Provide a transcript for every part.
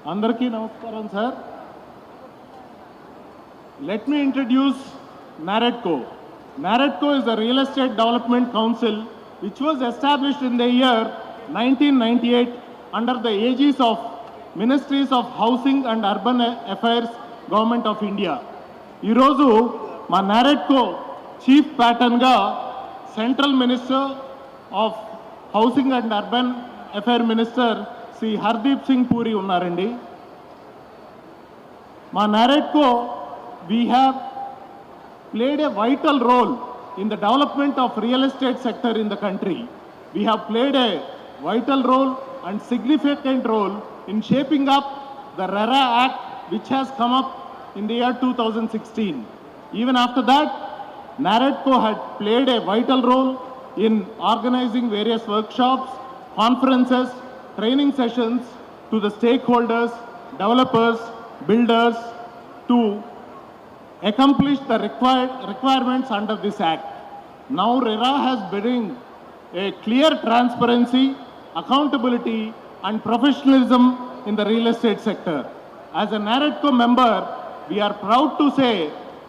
Andarki namaskaram, sir. Let me introduce NAREDCO. NAREDCO is a real estate development council which was established in the year 1998 under the aegis of Ministries of Housing and Urban Affairs, Government of India. ఈరోజు మా NAREDCO chief ప్యాటర్న్గా central minister of housing and urban affair minister Shri Hardeep Singh Puri ఉన్నారండి. మా NAREDCO we have played a vital role in the development of real estate sector in the country. We have played a vital role and significant role in shaping up the RERA Act which has come up in the year 2016. Even after that, NAREDCO had played a vital role in organizing various workshops, conferences, training sessions to the stakeholders, developers, builders to accomplish the requirements under this act. Now RERA has bring a clear transparency, accountability and professionalism in the real estate sector. As a NAREDCO member, we are proud to say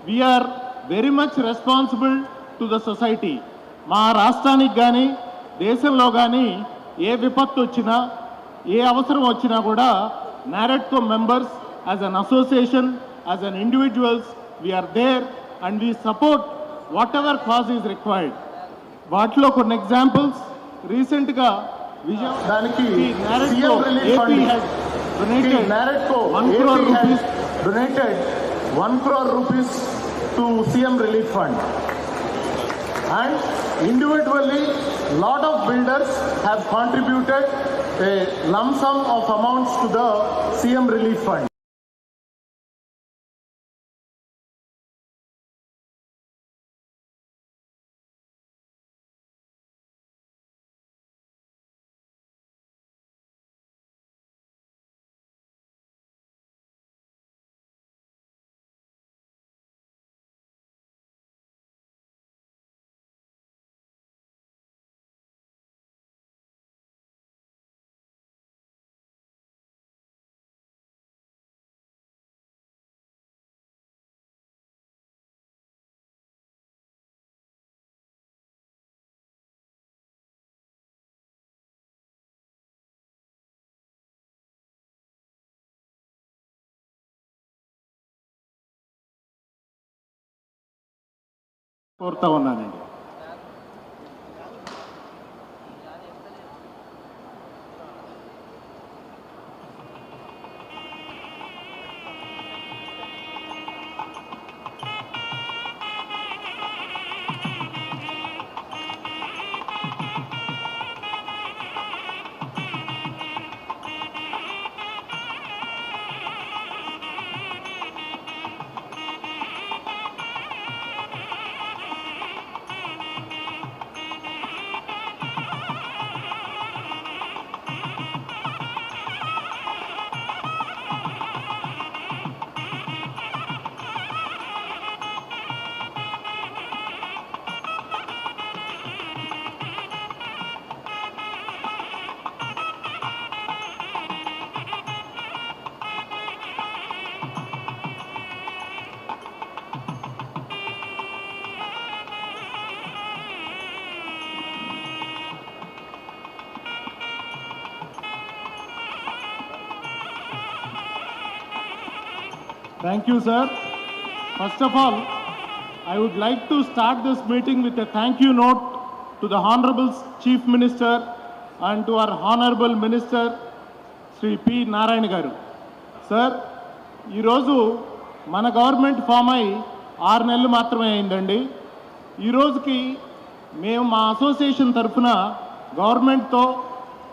we are very much responsible to the society. మా రాష్ట్రానికి కానీ దేశంలో కానీ ఏ విపత్తు వచ్చినా ఏ అవసరం వచ్చినా కూడా NAREDCO members as an association, as an individuals, we are there and we support whatever cause is required. వాటిలో కొన్ని ఎగ్జాంపుల్స్ రీసెంట్గా దానికి NAREDCO AP has donated NAREDCO 1 crore rupees donated 1 crore rupees to CM Relief Fund. And individually, lot of builders have contributed a lump sum of amounts to the CM Relief Fund. కోరుతా ఉన్నానండి. Thank you, sir. First of all, I would like to start this meeting with a thank you note to the Honorable Chief Minister and to our Honorable Minister, Sri P. Narayana Garu. Sir, ఈరోజు మన government form అయి 6 నెలలు మాత్రమే అయిందండి. ఈరోజుకి మేము మా association తరఫున గవర్నమెంట్తో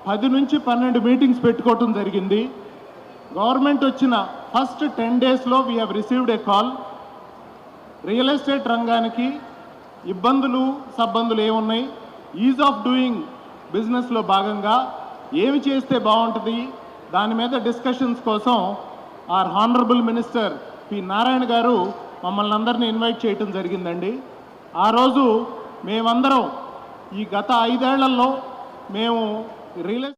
10 నుంచి 12 మీటింగ్స్ పెట్టుకోవటం జరిగింది. గవర్నమెంట్ వచ్చిన ఫస్ట్ 10 డేస్లో we have received a call. Real estate రంగానికి ఇబ్బందులు సబ్బందులు ఏమున్నాయి, ఈజ్ ఆఫ్ డూయింగ్ బిజినెస్లో భాగంగా ఏమి చేస్తే బాగుంటుంది, దాని మీద డిస్కషన్స్ కోసం our honourable minister P Narayana గారు మమ్మల్ని అందరినీ ఇన్వైట్ చేయటం జరిగిందండి. ఆ రోజు మేమందరం ఈ గత 5 ఏళ్లలో మేము రియల్